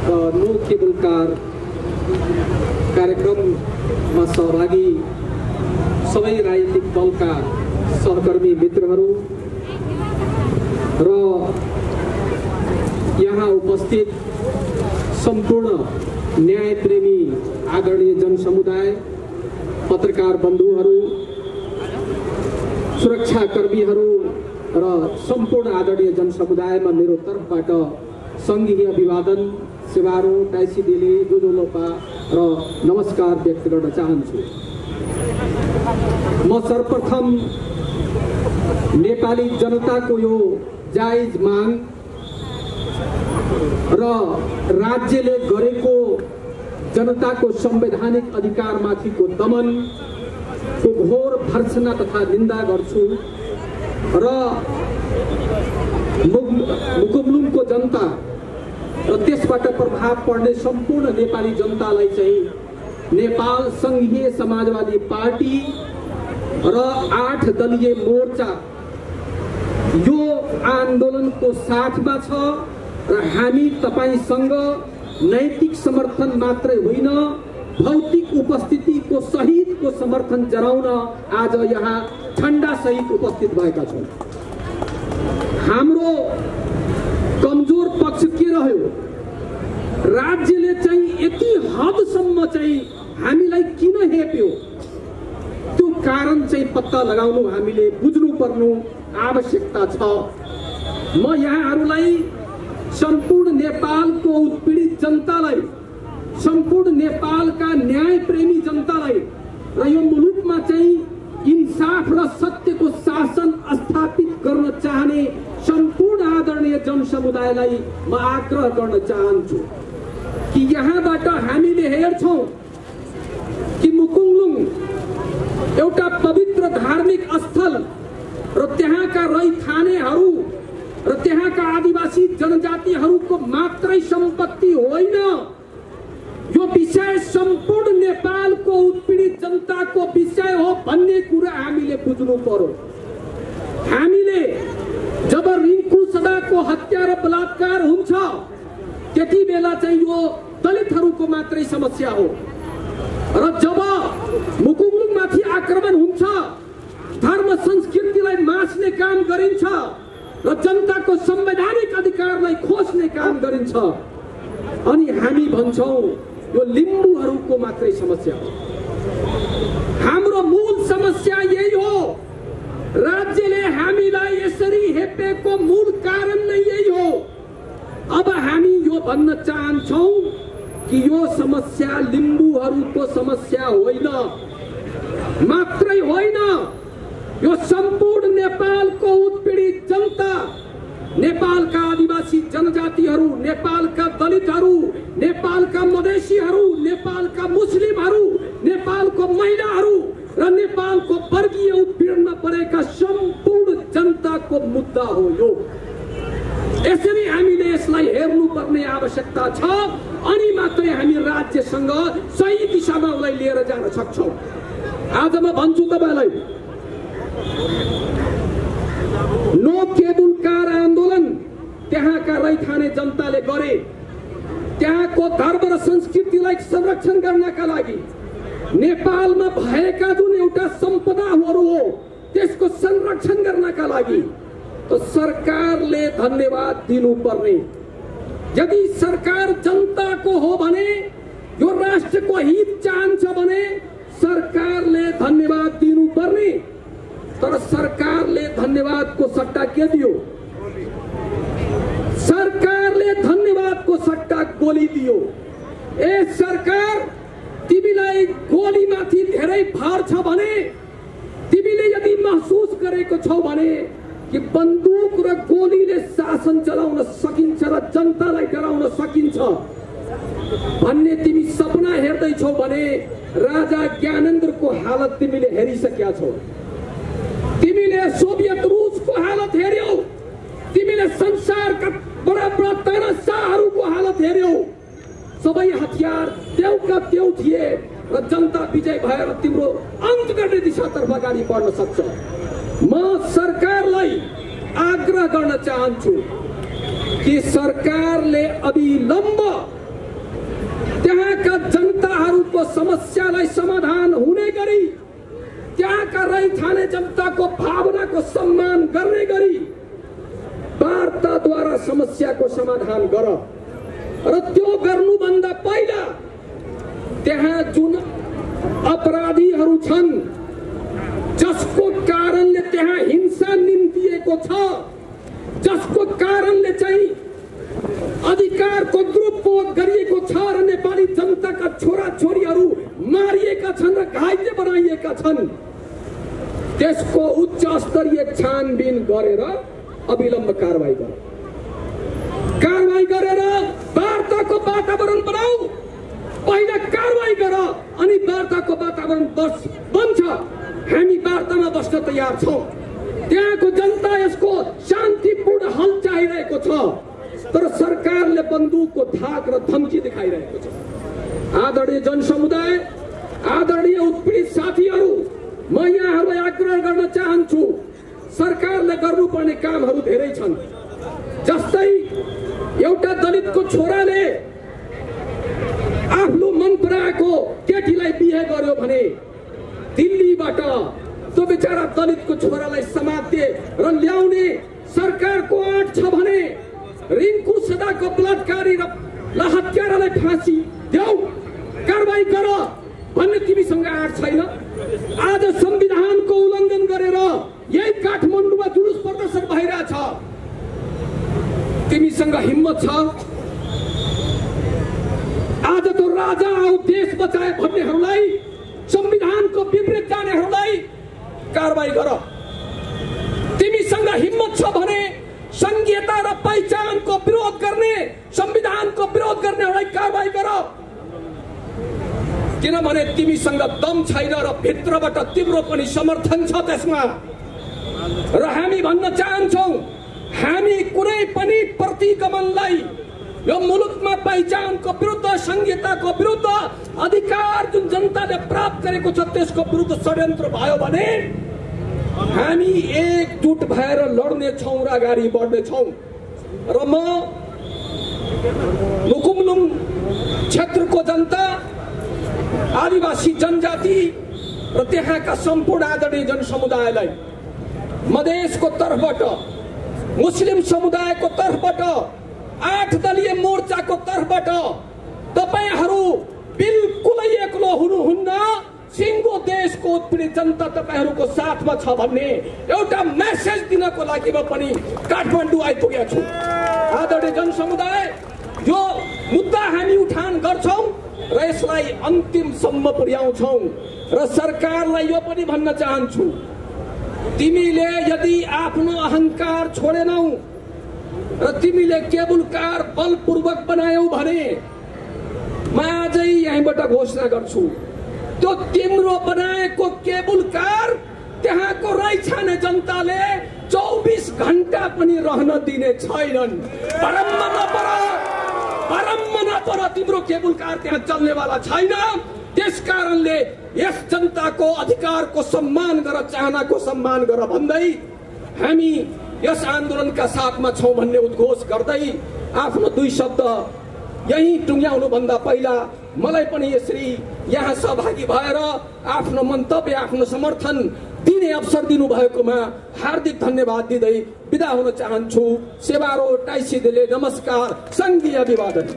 No cable car कार्यक्रममा सहभागी सबै राजनीतिक दलका सहकर्मी मित्रहरू र यहाँ उपस्थित सम्पूर्ण न्यायप्रेमी आदरणीय जनसमुदाय, पत्रकार बन्धुहरू, सुरक्षाकर्मीहरू र सम्पूर्ण आदरणीय जनसमुदायमा मेरो तर्फबाट सङ्घीय अभिवादन, सेवारो, टाइसी दिले, जोजोलोपा र नमस्कार व्यक्त गर्न चाहन्छु। म सर्वप्रथम नेपाली जनताको यो जायज माग र राज्यले गरेको जनताको संवैधानिक अधिकारमाथिको दमनको घोर भर्त्सना तथा निन्दा गर्छु र मुकुमलुङको जनता र त्यसबाट प्रभाव पर्ने सम्पूर्ण नेपाली जनतालाई चाहिँ नेपाल संघीय समाजवादी पार्टी र 8 दलीय मोर्चा यो आन्दोलनको साथमा छ र हामी तपाईसँग नैतिक समर्थन मात्रै होइन, भौतिक उपस्थितिको सहितको समर्थन जनाउन आज यहाँ ठण्डा सहित उपस्थित भएका छौँ। हाम्रो कमजोर पक्ष के रह्यो? राज्यले चाहिँ यति हदसम्म चाहिँ हामीलाई किन हेप्यो, त्यो कारण चाहिँ पत्ता लगाउनु हामीले बुझ्नु पर्नु आवश्यकता छ। म यहाँहरूलाई सम्पूर्ण नेपालको उत्पीडित जनतालाई, सम्पूर्ण नेपालका न्यायप्रेमी जनतालाई र यो मुलुकमा चाहिँ इन्साफ र सत्यको शासन स्थापित गर्न चाहने सम्पूर्ण आदरणीय जनसमुदायलाई म आग्रह गर्न चाहन्छु कि यहाँबाट हामीले हेर्छौँ कि मुकुङलुङ एउटा पवित्र धार्मिक स्थल र त्यहाँका रैथानेहरू र त्यहाँका आदिवासी जनजातिहरूको मात्रै सम्पत्ति होइन, यो विषय सम्पूर्ण नेपालको उत्पीडित जनताको विषय हो भन्ने कुरा हामीले बुझ्नु पर्यो। हामीले जब रिङ्कु सदाको हत्या र बलात्कार हुन्छ त्यति बेला चाहिँ यो दलितहरूको मात्रै समस्या हो र जब मुकुङलुङमाथि आक्रमण हुन्छ, धर्म संस्कृतिलाई मास्ने काम गरिन्छ र जनताको संवैधानिक अधिकारलाई खोज्ने काम गरिन्छ, अनि हामी भन्छौँ यो लिम्बूहरूको मात्रै समस्या हो। हाम्रो मूल समस्या यही हो। राज्यले हामीलाई यसरी हेपेको मूल कारण नै यही हो। अब हामी यो भन्न चाहन्छौँ कि यो समस्या लिम्बूहरूको समस्या होइन, मात्रै होइन, यो सम्पूर्ण नेपालको उत्पीडित जनता, नेपालका आदिवासी जनजातिहरू, नेपालका दलितहरू, नेपालका मधेसीहरू, नेपालका मुस्लिमहरू, नेपालको महिलाहरू र नेपालको वर्गीय उत्पीडनमा परेका सम्पूर्ण जनताको मुद्दा हो यो। यसरी हामीले यसलाई हेर्नुपर्ने आवश्यकता छ, अनि मात्रै हामी राज्यसँग सही दिशामा उसलाई लिएर जान सक्छौँ। आज म भन्छु तपाईलाई, नो केबल कार आन्दोलन त्यहाँका रैथाने जनताले गरे। त्यहाँको धर्म र संस्कृतिलाई संरक्षण गर्नका लागि, नेपालमा भएका जुन एउटा सम्पदाहरू हो त्यसको संरक्षण गर्नका लागि तो सरकारले धन्यवाद दिनुपर्ने। यदि सरकार जनताको हो भने, यो राष्ट्रको हित चाहन्छ भने सरकारले धन्यवाद दिनुपर्ने। तर सरकारले धन्यवादको सट्टा के दियो? सरकारले धन्यवादको सट्टा गोली दियो। ए सरकार, तिमीलाई गोलीमाथि धेरै भार छ भने, तिमीले यदि महसुस गरेको छौ भने कि बन्दुक र गोलीले शासन चलाउन सकिन्छ र जनतालाई डराउन सकिन्छ भन्ने तिमी सपना हेर्दैछौ भने राजा ज्ञानेन्द्रको हालत तिमीले हेरिसकेका छौ। तिमीले सोभियत रुसको हालत हेर्यौ, तिमीले संसारका बडा बडा तानाशाहहरूको हालत हेर्यौ। सबै हतियार देउका देउ थिए र जनता विजय भएर तिम्रो अन्त गर्ने दिशातर्फ अगाडि बढ्न सक्छ। म सरकारलाई आग्रह गर्न चाहन्छु कि सरकारले अविलम्ब त्यहाँका जनताहरूको समस्यालाई समाधान हुने गरी त्यहाँका रैथाने जनताको भावनाको सम्मान गर्ने गरी वार्ताद्वारा समस्याको समाधान गर र त्यो गर्नुभन्दा पहिला त्यहाँ जुन अपराधीहरू छन् जसको कारणले त्यहाँ हिंसा निम्तिएको छ, जसको कारणले चाहिँ अधिकारको दुरुपयोग गरिएको छ र नेपाली जनताका छोराछोरीहरू मारिएका छन् र घाइते बनाइएका छन्, त्यसको उच्च स्तरीय छानबिन गरेर अविलम्ब कारबाही गर। कारबाही गरेर वार्ताको वातावरण बनाऊ। पहिला कारबाही गर अनि वार्ताको वातावरण बन्छ। हामी वार्तामा बस्न तयार छौं। त्यहाँको जनता यसको शान्तिपूर्ण हल चाहिरहेको छ, तर सरकारले बन्दुकको धाक र धम्की देखाइरहेको छ। आदरणीय जनसमुदाय, आदरणीय उत्पीडित साथीहरू, म यहाँहरूलाई आग्रह गर्न चाहन्छु, सरकारले गर्नुपर्ने कामहरू धेरै छन्। जस्तै एउटा दलितको छोराले आफ्नो मन पराएको केटीलाई बिहे गर्यो भने दिल्लीबाट त्यो बेचारा दलितको छोरालाई समात्ने र ल्याउने सरकारको आँट छ भने रिङ्कू सदाको बलात्कारी र हत्यारालाई फाँसी देऊ, कारबाही गर भन्ने तिमीसँग आँट छैन। आज संविधानको उल्लङ्घन गरेर यही काठमाडौँमा जुलुस प्रदर्शन भइरहेछ, तिमीसँग हिम्मत छ? आज तो राजा आऊ देश बचाए भन्नेहरूलाई, संविधानको विपरीत जानेहरूलाई कारबाही गर। तिमीसँग हिम्मत छ भने संघीयता र पहिचानको विरोध गर्ने, संविधानको विरोध गर्नेहरूलाई कारबाही गर। किनभने तिमीसँग दम छैन र भित्रबाट तिम्रो पनि समर्थन छ त्यसमा। र हामी भन्न चाहन्छौं, हामी कुनै पनि प्रतिगमनलाई, यो मुलुकमा पहिचानको विरुद्ध, संघीयताको विरुद्ध, अधिकार जुन जनताले प्राप्त गरेको छ त्यसको विरुद्ध षड्यन्त्र भयो भने हामी एकजुट भएर लड्ने छौं र अगाडि बढ्ने छौं। र म मुकुमलुङ क्षेत्रको जनता, आदिवासी जनजाति र त्यहाँका सम्पूर्ण आदरणीय जनसमुदायलाई मधेसको तर्फबाट, मुस्लिम समुदायको तर्फबाट, 8 दलीय मोर्चाको तर्फबाट तपाईहरू बिल्कुलै एक्लो हुनुहुन्न। सिङ्गो देशको उत्पीडित जनता तपाईहरूको साथमा छ भन्ने एउटा मेसेज दिनको लागि म पनि काठमाडौँ आइपुगेको छु। आदरणीय जनसमुदाय, यो मुद्दा हामी उठान गर्छौं र यसलाई अन्तिमसम्म पुर्याउँछौं। र सरकारलाई यो पनि भन्न चाहन्छु, तिमीले यदि आफ्नो अहंकार छोडेनौ र तिमीले केबुल कार बलपूर्वक बनायौ भने म आजै यहीँबाट घोषणा गर्छु, त्यो तिम्रो बनाएको केबुल कार त्यहाँको रैछाने जनताले 24 घण्टा पनि रहन दिने छैनन्। परम्म नपर तिम्रो केबुल कार त्यहाँ चल्नेवाला छैन। त्यस कारणले यस जनताको अधिकारको सम्मान गर, चाहनाको सम्मान गर भन्दै हामी यस आन्दोलनका साथमा छौं भन्ने उद्घोष गर्दै आफ्नो 2 शब्द यही टुङ्ग्याउनु भन्दा पहिला मलाई पनि यसरी यहाँ सहभागी भएर आफ्नो मन्तव्य, आफ्नो समर्थन दिने अवसर दिनु भएकोमा हार्दिक धन्यवाद दिँदै बिदा हुन चाहन्छु। सेवारो टाइसिदेले नमस्कार, संघीय अभिवादन।